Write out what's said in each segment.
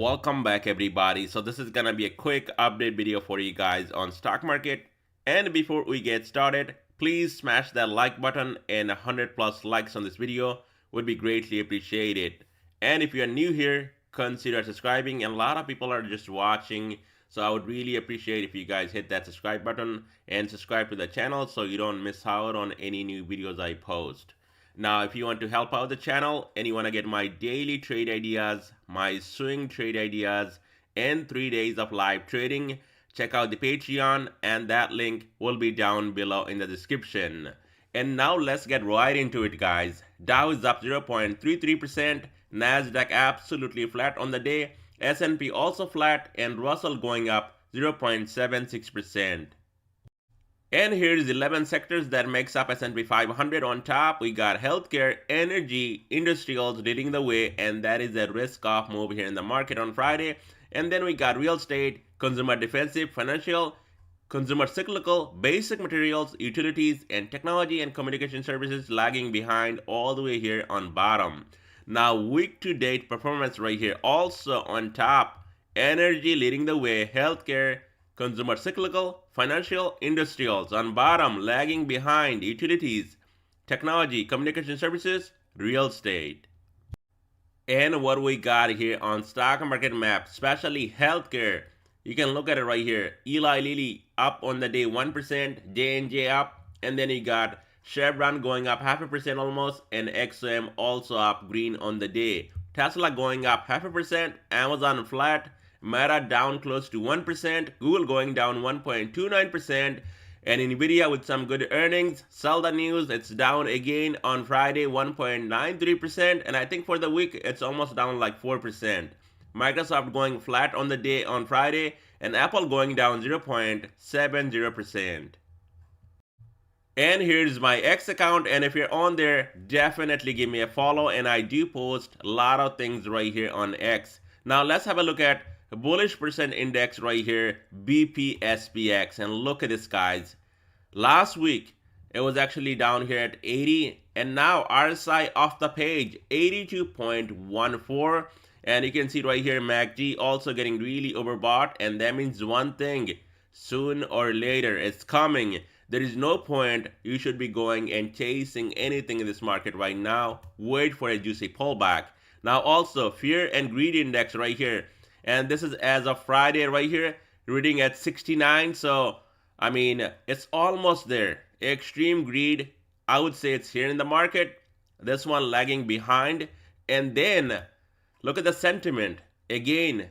Welcome back everybody. So this is gonna be a quick update video for you guys on stock market. And before we get started, please smash that like button, and 100 plus likes on this video would be greatly appreciated. And if you are new here, consider subscribing, and a lot of people are just watching, so I would really appreciate if you guys hit that subscribe button and subscribe to the channel so you don't miss out on any new videos I post. Now, if you want to help out the channel and you want to get my daily trade ideas, my swing trade ideas, and 3 days of live trading, check out the Patreon, and that link will be down below in the description. And now let's get right into it, guys. Dow is up 0.33%, Nasdaq absolutely flat on the day, S&P also flat, and Russell going up 0.76%. And here's 11 sectors that makes up S&P 500. On top, we got healthcare, energy, industrials leading the way, and that is a risk-off move here in the market on Friday. And then we got real estate, consumer defensive, financial, consumer cyclical, basic materials, utilities, and technology and communication services lagging behind all the way here on bottom. Now, week-to-date performance right here. Also on top, energy leading the way, healthcare, consumer cyclical, financial, industrials. On bottom, lagging behind, utilities, technology, communication services, real estate. And what we got here on stock market map, especially healthcare, you can look at it right here. Eli Lilly up on the day 1%, J&J up, and then you got Chevron going up 0.5% almost, and XM also up green on the day. Tesla going up 0.5%, Amazon flat, Meta down close to 1%, Google going down 1.29%, and Nvidia with some good earnings. Sell the news, it's down again on Friday 1.93%, and I think for the week it's almost down like 4%. Microsoft going flat on the day on Friday, and Apple going down 0.70%. And here's my X account, and if you're on there, definitely give me a follow, and I do post a lot of things right here on X. Now let's have a look at bullish percent index right here, BPSPX, and look at this, guys. Last week it was actually down here at 80, and now RSI off the page 82.14, and you can see right here MACD also getting really overbought, and that means one thing: soon or later it's coming. There is no point you should be going and chasing anything in this market right now. Wait for a juicy pullback. Now also fear and greed index right here, and this is as of Friday right here, reading at 69. So I mean, it's almost there. Extreme greed, I would say it's here in the market. This one lagging behind. And then look at the sentiment. Again,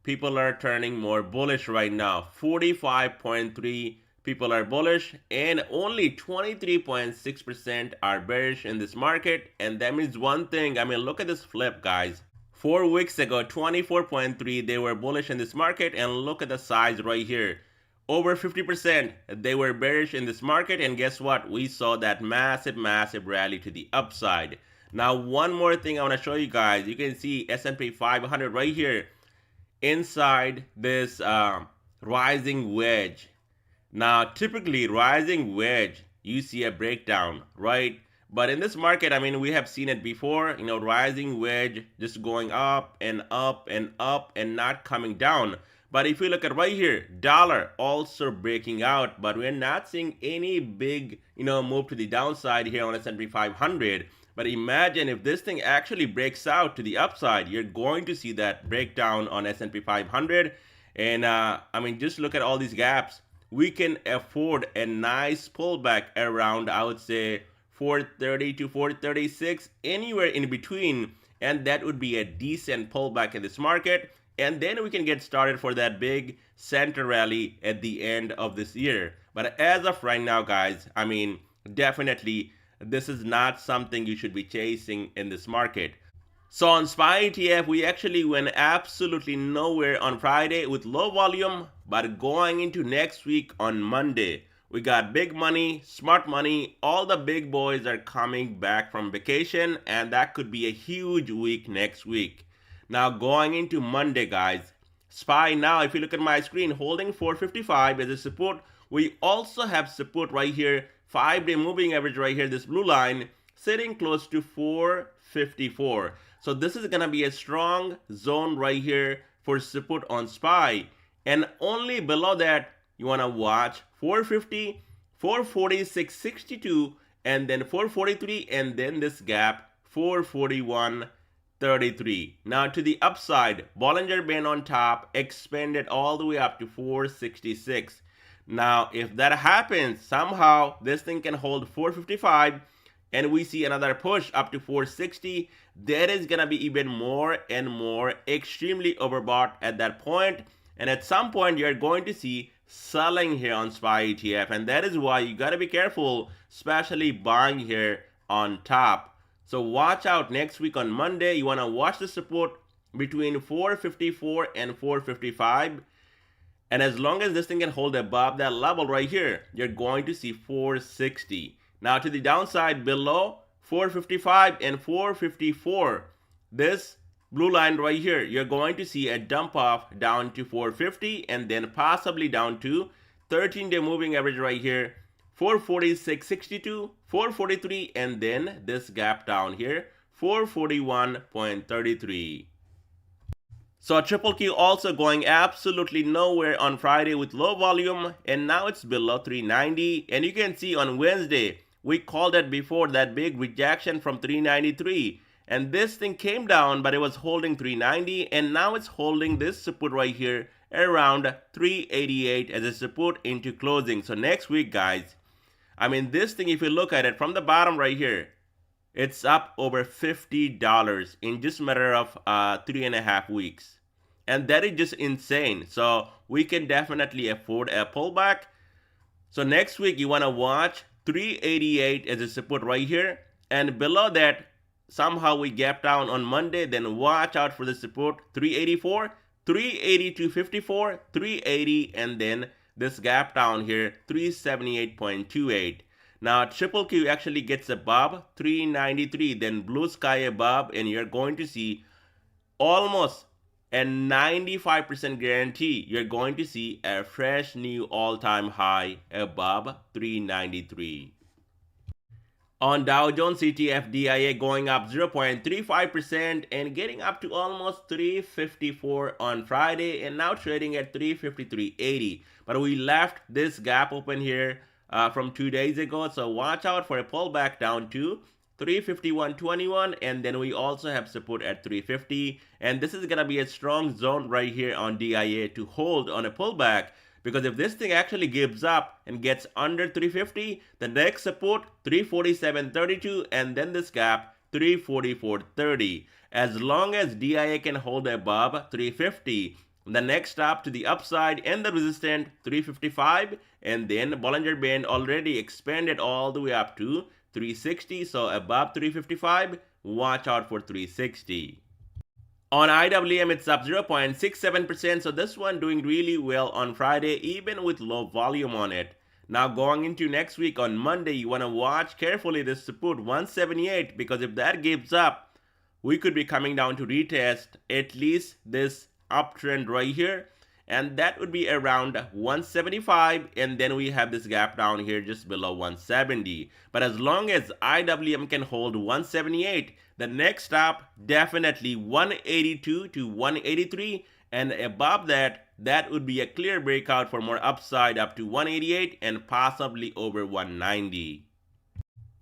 people are turning more bullish right now. 45.3 people are bullish, and only 23.6% are bearish in this market. And that means one thing. I mean, look at this flip, guys. 4 weeks ago, 24.3 they were bullish in this market, and look at the size right here. Over 50% they were bearish in this market, and guess what? We saw that massive rally to the upside. Now, one more thing I want to show you guys. You can see S&P 500 right here inside this rising wedge. Now, typically rising wedge, you see a breakdown, right? But in this market, I mean, we have seen it before, rising wedge just going up and up and up and not coming down. But if you look at right here, dollar also breaking out, but we're not seeing any big, move to the downside here on S&P 500. But imagine if this thing actually breaks out to the upside, you're going to see that breakdown on S&P 500. And I mean, just look at all these gaps. We can afford a nice pullback around, I would say, 430 to 436, anywhere in between, and that would be a decent pullback in this market. And then we can get started for that big center rally at the end of this year. But as of right now, guys, I mean, definitely this is not something you should be chasing in this market. So on SPY ETF, we actually went absolutely nowhere on Friday with low volume, but going into next week on Monday, we got big money, smart money, all the big boys are coming back from vacation, and that could be a huge week next week. Now going into Monday, guys, SPY now, if you look at my screen, holding 455 as a support. We also have support right here, 5-day moving average right here, this blue line, sitting close to 454. So this is going to be a strong zone right here for support on SPY. And only below that, you want to watch 450, 446.62, and then 443, and then this gap 441.33. Now to the upside, Bollinger Band on top expanded all the way up to 466. Now if that happens, somehow this thing can hold 455 and we see another push up to 460, that is gonna be even more and more extremely overbought at that point. And at some point you're going to see selling here on SPY ETF, and that is why you gotta be careful, especially buying here on top. So watch out next week on Monday. You wanna watch the support between 454 and 455. And as long as this thing can hold above that level right here, you're going to see 460. Now to the downside, below 455 and 454, this blue line right here, you're going to see a dump off down to 450 and then possibly down to 13-day moving average right here, 446.62, 443, and then this gap down here, 441.33. So Triple Q also going absolutely nowhere on Friday with low volume, and now it's below 390. And you can see on Wednesday, we called it before, that big rejection from 393. And this thing came down, but it was holding 390, and now it's holding this support right here around 388 as a support into closing. So next week, guys, I mean, this thing, if you look at it from the bottom right here, it's up over $50 in just a matter of 3.5 weeks. And that is just insane. So we can definitely afford a pullback. So next week, you want to watch 388 as a support right here. And below that, somehow we gap down on Monday. Then watch out for the support 384, 382.54, 380, and then this gap down here 378.28. Now Triple Q actually gets above 393, then blue sky above, and you're going to see almost a 95% guarantee you're going to see a fresh new all-time high above 393. On Dow Jones ETF, DIA going up 0.35% and getting up to almost 354 on Friday, and now trading at 353.80. But we left this gap open here from 2 days ago, so watch out for a pullback down to 351.21, and then we also have support at 350, and this is gonna be a strong zone right here on DIA to hold on a pullback, because if this thing actually gives up and gets under 350, the next support 347.32, and then this gap 344.30. As long as DIA can hold above 350, the next stop to the upside and the resistance 355, and then Bollinger Band already expanded all the way up to 360, so above 355, watch out for 360. On IWM, it's up 0.67%, so this one doing really well on Friday, even with low volume on it. Now going into next week on Monday, you want to watch carefully this support 178, because if that gives up, we could be coming down to retest at least this uptrend right here, and that would be around 175, and then we have this gap down here just below 170. But as long as IWM can hold 178, the next stop definitely 182 to 183, and above that, that would be a clear breakout for more upside up to 188 and possibly over 190.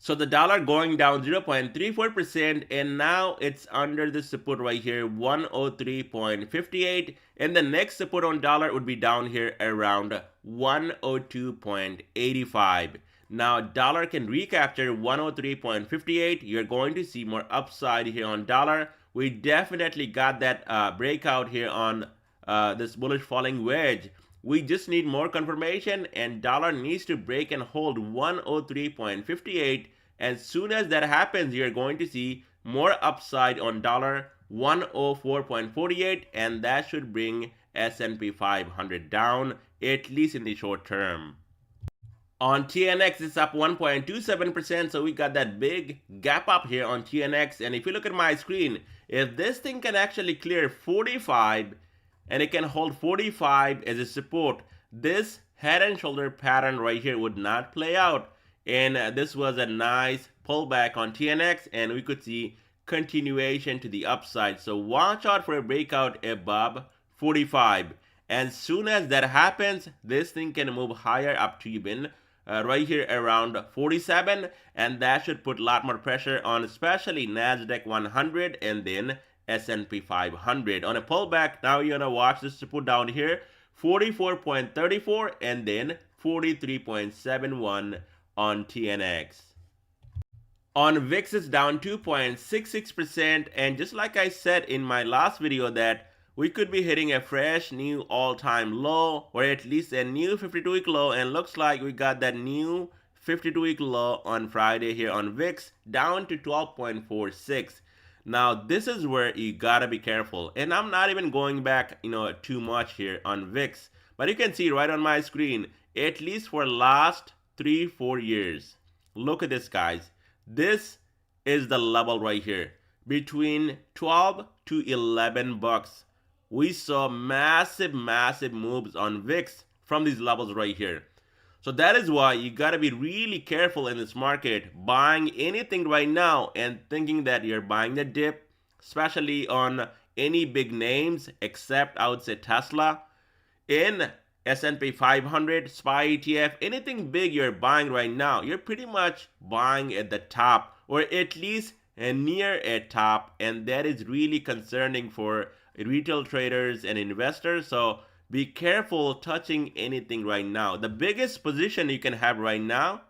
So the dollar going down 0.34%, and now it's under the support right here 103.58, and the next support on dollar would be down here around 102.85. Now dollar can recapture 103.58. You're going to see more upside here on dollar. We definitely got that breakout here on this bullish falling wedge. We just need more confirmation, and dollar needs to break and hold 103.58. As soon as that happens, you're going to see more upside on dollar 104.48, and that should bring S&P 500 down, at least in the short term. On TNX, it's up 1.27%, so we got that big gap up here on TNX. And if you look at my screen, if this thing can actually clear 45, and it can hold 45 as a support, this head and shoulder pattern right here would not play out. And this was a nice pullback on TNX, and we could see continuation to the upside. So watch out for a breakout above 45. And soon as that happens, this thing can move higher up to even right here around 47, and that should put a lot more pressure on especially Nasdaq 100 and then S&P 500. On a pullback, now you're gonna watch this to put down here 44.34 and then 43.71 on TNX. On VIX, it's down 2.66%, and just like I said in my last video that we could be hitting a fresh new all-time low, or at least a new 52-week low, and looks like we got that new 52-week low on Friday here on VIX, down to 12.46. Now this is where you gotta be careful, and I'm not even going back too much here on VIX, but you can see right on my screen, at least for last 3-4 years. Look at this, guys. This is the level right here, between 12 to 11 bucks. We saw massive moves on VIX from these levels right here. So that is why you gotta be really careful in this market, buying anything right now and thinking that you're buying the dip, especially on any big names except I would say Tesla. In S&P 500, SPY ETF, anything big you're buying right now, you're pretty much buying at the top, or at least near a top, and that is really concerning for retail traders and investors. So be careful touching anything right now. The biggest position you can have right now,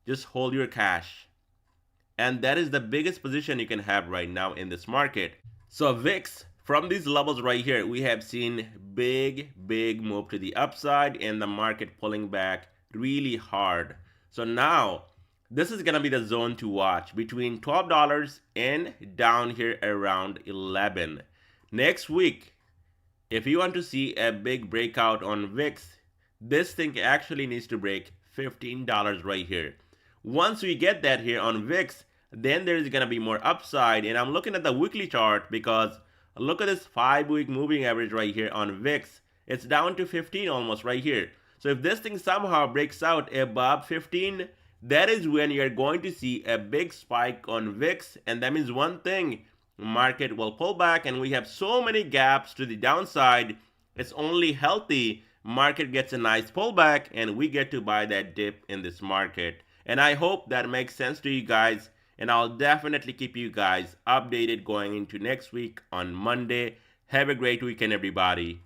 just hold your cash. And that is the biggest position you can have right now in this market. So VIX, from these levels right here, we have seen big move to the upside and the market pulling back really hard. So now this is gonna be the zone to watch between $12 and down here around 11. Next week, if you want to see a big breakout on VIX, this thing actually needs to break $15 right here. Once we get that here on VIX, then there's gonna be more upside, and I'm looking at the weekly chart because look at this 5-week moving average right here on VIX. It's down to 15 almost right here. So if this thing somehow breaks out above 15, that is when you're going to see a big spike on VIX, and that means one thing, market will pull back, and we have so many gaps to the downside. It's only healthy market gets a nice pullback and we get to buy that dip in this market. And I hope that makes sense to you guys, and I'll definitely keep you guys updated going into next week on Monday. Have a great weekend, everybody.